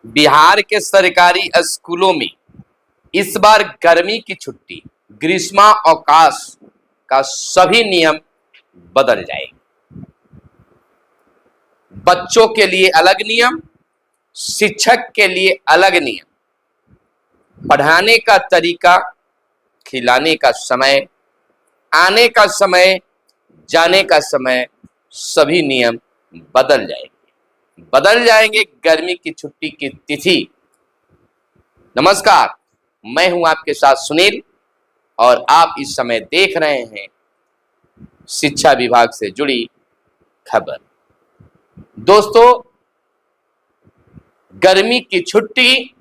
बिहार के सरकारी स्कूलों में इस बार गर्मी की छुट्टी, ग्रीष्मावकाश का सभी नियम बदल जाएंगे। बच्चों के लिए अलग नियम, शिक्षक के लिए अलग नियम, पढ़ाने का तरीका, खिलाने का समय, आने का समय, जाने का समय, सभी नियम बदल जाएंगे गर्मी की छुट्टी की तिथि। नमस्कार, मैं हूं आपके साथ सुनील और आप इस समय देख रहे हैं शिक्षा विभाग से जुड़ी खबर। दोस्तों, गर्मी की छुट्टी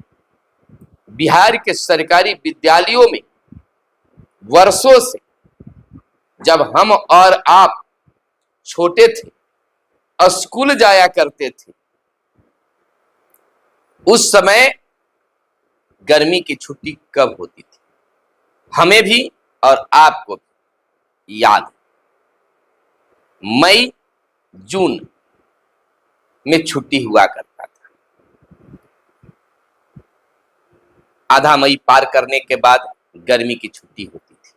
बिहार के सरकारी विद्यालयों में वर्षों से, जब हम और आप छोटे थे, स्कूल जाया करते थे, उस समय गर्मी की छुट्टी कब होती थी हमें भी और आपको भी याद है। मई जून में छुट्टी हुआ करता था। आधा मई पार करने के बाद गर्मी की छुट्टी होती थी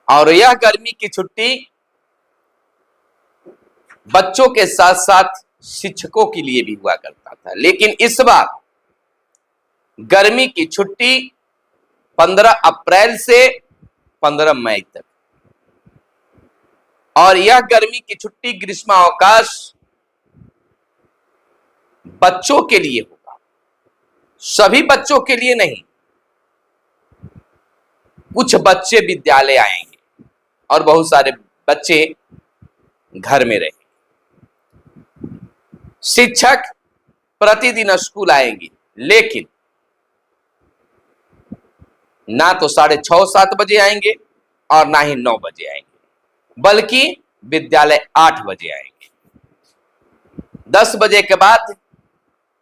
और यह गर्मी की छुट्टी बच्चों के साथ साथ शिक्षकों के लिए भी हुआ करता था। लेकिन इस बार गर्मी की छुट्टी 15 अप्रैल से 15 मई तक, और यह गर्मी की छुट्टी ग्रीष्मावकाश बच्चों के लिए होगा, सभी बच्चों के लिए नहीं। कुछ बच्चे विद्यालय आएंगे और बहुत सारे बच्चे घर में रहेंगे। शिक्षक प्रतिदिन स्कूल आएंगे, लेकिन ना तो 6:30-7 बजे आएंगे और ना ही 9 बजे आएंगे, बल्कि विद्यालय 8 बजे आएंगे। 10 बजे के बाद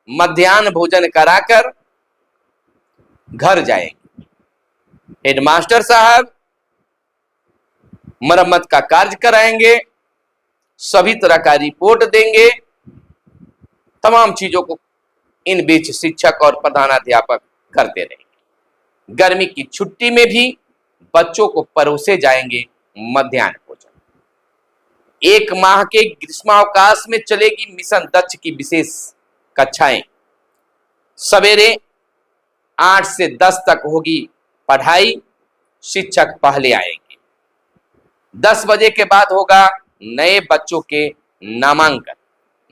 मध्याह्न भोजन कराकर घर जाएंगे। हेडमास्टर साहब मरम्मत का कार्य कराएंगे, सभी तरह का रिपोर्ट देंगे, तमाम चीजों को इन बीच शिक्षक और प्रधानाध्यापक करते रहेंगे। गर्मी की छुट्टी में भी बच्चों को परोसे जाएंगे मध्याह्न भोजन। 1 माह के ग्रीष्मावकाश में चलेगी मिशन दक्ष की विशेष कक्षाएं। सवेरे 8 से 10 तक होगी पढ़ाई, शिक्षक पहले आएंगे। 10 बजे के बाद होगा नए बच्चों के नामांकन।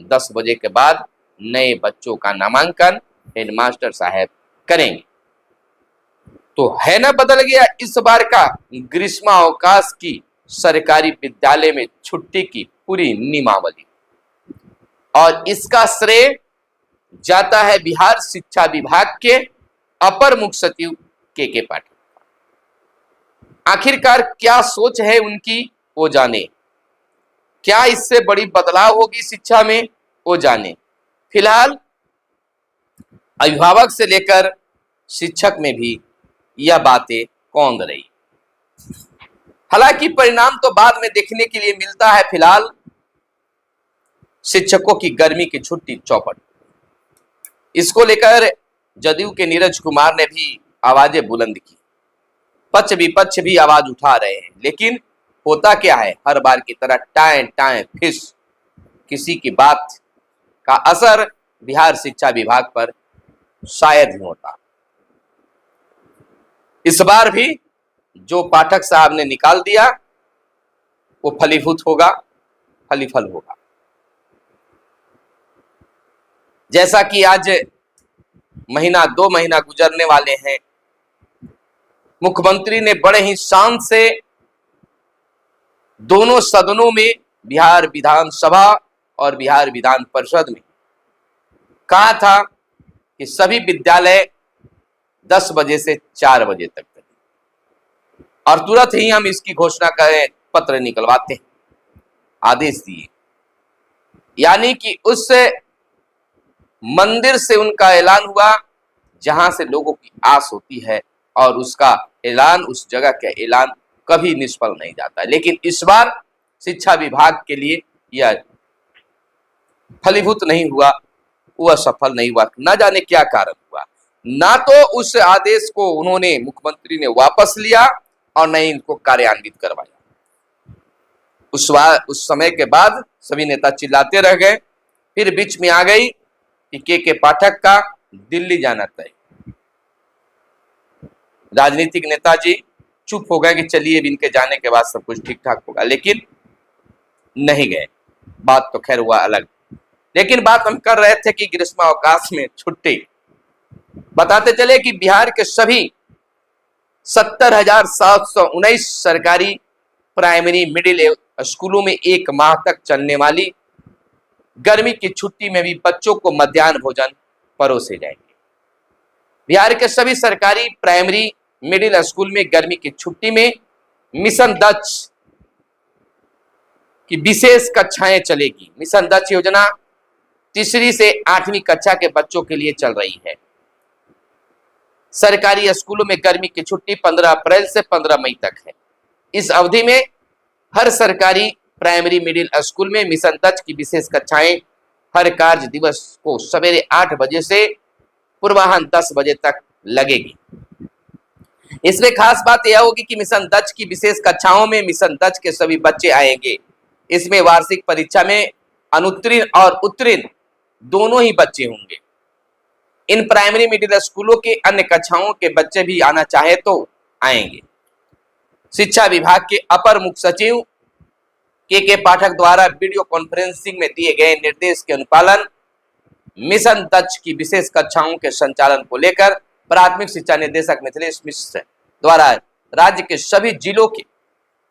10 बजे के बाद नए बच्चों का नामांकन हेडमास्टर साहब करेंगे। तो है ना बदल गया इस बार का ग्रीष्मावकाश की सरकारी विद्यालय में छुट्टी की पूरी नियमावली। और इसका श्रेय जाता है बिहार शिक्षा विभाग के अपर मुख्य सचिव के पाटिल। आखिरकार क्या सोच है उनकी, वो जाने। क्या इससे बड़ी बदलाव होगी शिक्षा में, वो जाने। फिलहाल अभिभावक से लेकर शिक्षक में भी यह बातें कौंध रही। हालांकि परिणाम तो बाद में देखने के लिए मिलता है। फिलहाल शिक्षकों की गर्मी की छुट्टी चौपट। इसको लेकर जदयू के नीरज कुमार ने भी आवाजें बुलंद की, पक्ष विपक्ष भी आवाज उठा रहे हैं। लेकिन होता क्या है, हर बार की तरह टाएं टाएं फिस, किसी की बात का असर बिहार शिक्षा विभाग पर शायद ही होता। इस बार भी जो पाठक साहब ने निकाल दिया वो फलीभूत होगा, फलीफल होगा। जैसा कि आज 2 महीना गुजरने वाले हैं, मुख्यमंत्री ने बड़े ही शान से दोनों सदनों में, बिहार विधानसभा और बिहार विधान परिषद में कहा था कि सभी विद्यालय 10 बजे से 4 बजे तक करें, और तुरंत ही हम इसकी घोषणा करें, पत्र निकलवाते हैं, आदेश दिए। यानी कि उस मंदिर से उनका ऐलान हुआ जहां से लोगों की आस होती है, और उसका ऐलान, उस जगह का ऐलान कभी निष्फल नहीं जाता। लेकिन इस बार शिक्षा विभाग के लिए यह फलीभूत नहीं हुआ, वह सफल नहीं हुआ। न जाने क्या कारण हुआ। ना तो उस आदेश को उन्होंने, मुख्यमंत्री ने वापस लिया और न ही इनको कार्यान्वित करवाया। उस समय के बाद सभी नेता चिल्लाते रह गए। फिर बीच में आ गई कि के पाठक का दिल्ली जाना तय। राजनीतिक नेताजी चुप हो गए कि चलिए इनके जाने के बाद सब कुछ ठीक ठाक होगा, लेकिन नहीं गए। बात तो खैर हुआ अलग, लेकिन बात हम कर रहे थे कि ग्रीष्मावकाश में छुट्टी। बताते चले कि बिहार के सभी 70,719 सरकारी प्राइमरी मिडिल स्कूलों में 1 माह तक चलने वाली गर्मी की छुट्टी में भी बच्चों को मध्याह्न भोजन परोसे जाएंगे। बिहार के सभी सरकारी प्राइमरी मिडिल स्कूल में गर्मी की छुट्टी में मिशन दक्ष की विशेष कक्षाएं चलेगी। मिशन दक्ष योजना 3री से 8वीं कक्षा के बच्चों के लिए चल रही है। सरकारी स्कूलों में गर्मी की छुट्टी 15 अप्रैल से 15 मई तक है। इस अवधि में हर सरकारी प्राइमरी मिडिल स्कूल में मिशन दक्ष की विशेष कक्षाएं हर कार्य दिवस को सवेरे 8 बजे से पूर्वाह्न 10 बजे तक लगेगी। इसमें खास बात यह होगी कि मिशन दक्ष की विशेष कक्षाओं में मिशन दक्ष के सभी बच्चे आएंगे। इसमें वार्षिक परीक्षा में अनुत्तीर्ण और उत्तीर्ण दोनों ही बच्चे होंगे। इन प्राइमरी मिडिल स्कूलों के अन्य कक्षाओं के बच्चे भी आना चाहे तो आएंगे। शिक्षा विभाग के अपर मुख्य सचिव के पाठक द्वारा वीडियो कॉन्फ्रेंसिंग में दिए गए निर्देश के अनुपालन मिशन दक्ष की विशेष कक्षाओं के संचालन को लेकर प्राथमिक शिक्षा निदेशक मिथिलेश मिश्र द्वारा राज्य के सभी जिलों के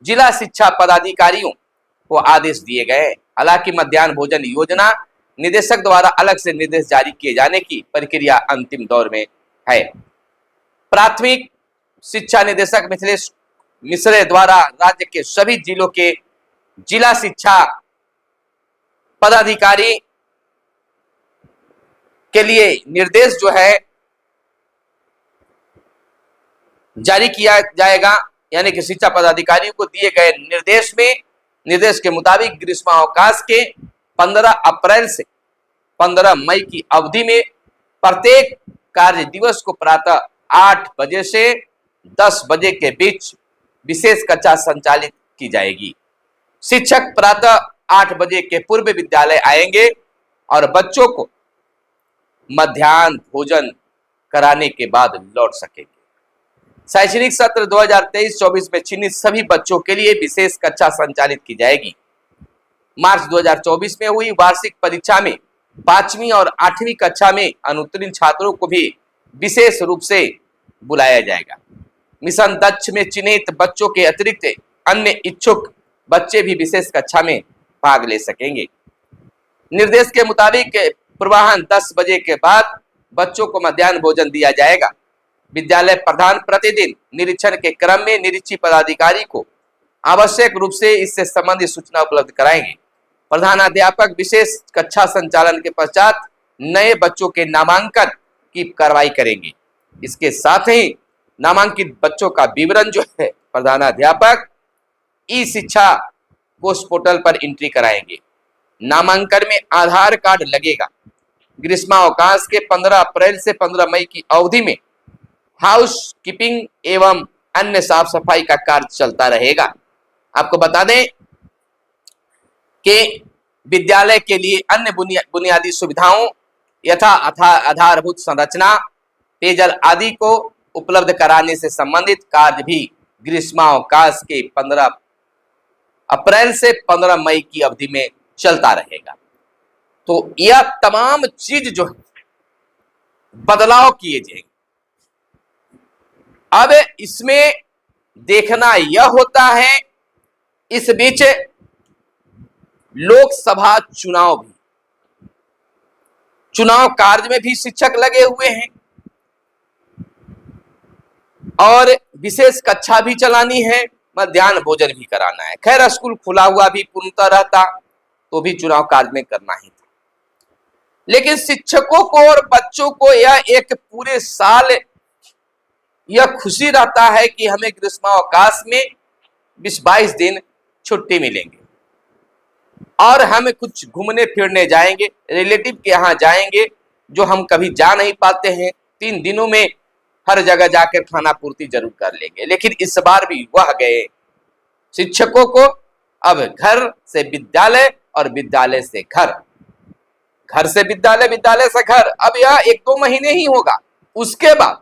जिला शिक्षा पदाधिकारियों को आदेश दिए गए। हालांकि मध्याह्न भोजन योजना निदेशक द्वारा अलग से निर्देश जारी किए जाने की प्रक्रिया अंतिम दौर में है। प्राथमिक शिक्षा निदेशक मिथिलेश मिश्र द्वारा राज्य के सभी जिलों के जिला शिक्षा पदाधिकारी के लिए निर्देश जो है जारी किया जाएगा। यानी कि शिक्षा पदाधिकारियों को दिए गए निर्देश के मुताबिक ग्रीष्मावकाश के 15 अप्रैल से 15 मई की अवधि में प्रत्येक कार्य दिवस को प्रातः 8 बजे से 10 बजे के बीच विशेष कक्षा संचालित की जाएगी। शिक्षक प्रातः 8 बजे के पूर्व विद्यालय आएंगे और बच्चों को मध्याह्न भोजन कराने के बाद लौट सकेंगे। शैक्षणिक सत्र 2023-24 में चिन्हित सभी बच्चों के लिए विशेष कक्षा संचालित की जाएगी। मार्च 2024 में हुई वार्षिक परीक्षा में 5वीं और 8वीं कक्षा में अनुत्तीर्ण छात्रों को भी विशेष रूप से बुलाया जाएगा। मिशन दक्ष में चिन्हित बच्चों के अतिरिक्त अन्य इच्छुक बच्चे भी विशेष कक्षा में भाग ले सकेंगे। निर्देश के मुताबिक पूर्वाह्न 10 बजे के बाद बच्चों को मध्याह्न भोजन दिया जाएगा। विद्यालय प्रधान प्रतिदिन निरीक्षण के क्रम में निरीक्षी पदाधिकारी को आवश्यक रूप से इससे संबंधित सूचना उपलब्ध कराएंगे। प्रधानाध्यापक विशेष कक्षा संचालन के पश्चात नए बच्चों के नामांकन की कार्रवाई करेंगे। इसके साथ ही नामांकित बच्चों का विवरण जो है प्रधानाध्यापक ई शिक्षा कोष पोर्टल पर एंट्री कराएंगे। नामांकन में आधार कार्ड लगेगा। ग्रीष्मावकाश के 15 अप्रैल से 15 मई की अवधि में हाउस कीपिंग एवं अन्य साफ सफाई का कार्य चलता रहेगा। आपको बता दें कि विद्यालय के लिए अन्य बुनियादी सुविधाओं यथा आधारभूत संरचना, पेयजल आदि को उपलब्ध कराने से संबंधित कार्य भी ग्रीष्मावकाश के 15 अप्रैल से 15 मई की अवधि में चलता रहेगा। तो यह तमाम चीज जो है बदलाव किए जाएंगे। अब इसमें देखना यह होता है, इस बीच लोकसभा चुनाव कार्य में भी शिक्षक लगे हुए हैं और विशेष कक्षा भी चलानी है, मध्याह्न भोजन भी कराना है। खैर स्कूल खुला हुआ भी पूर्णतः रहता तो भी चुनाव कार्य में करना ही था, लेकिन शिक्षकों को और बच्चों को यह एक पूरे साल यह खुशी रहता है कि हमें ग्रीष्मावकाश में 20-22 दिन छुट्टी मिलेंगे और हम कुछ घूमने फिरने जाएंगे, रिलेटिव के यहाँ जाएंगे, जो हम कभी जा नहीं पाते हैं, 3 दिनों में हर जगह जाकर खाना पूर्ति जरूर कर लेंगे, लेकिन इस बार भी वह गए। शिक्षकों को अब घर से विद्यालय और विद्यालय से घर, घर से विद्यालय, विद्यालय से घर, अब यह 1-2 महीने ही होगा। उसके बाद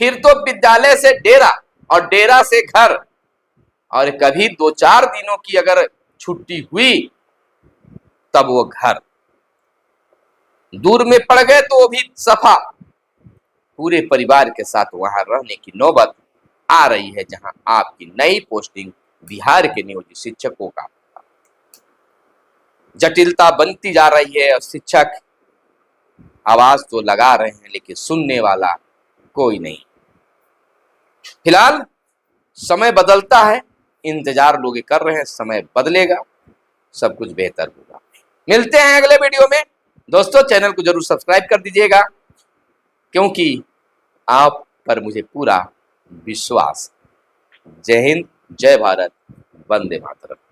फिर तो विद्यालय से डेरा और डेरा से घर, और कभी 2-4 दिनों की अगर छुट्टी हुई तब वो घर। दूर में पड़ गए तो वो भी सफा पूरे परिवार के साथ वहां रहने की नौबत आ रही है, जहां आपकी नई पोस्टिंग बिहार के नियोजित शिक्षकों का। जटिलता बनती जा रही है और शिक्षक आवाज तो लगा रहे हैं लेकिन सुनने वाला कोई नहीं। फिलहाल समय बदलता है, इंतजार लोग कर रहे हैं, समय बदलेगा, सब कुछ बेहतर होगा। मिलते हैं अगले वीडियो में। दोस्तों, चैनल को जरूर सब्सक्राइब कर दीजिएगा, क्योंकि आप पर मुझे पूरा विश्वास। जय हिंद, जय भारत, वंदे मातरम।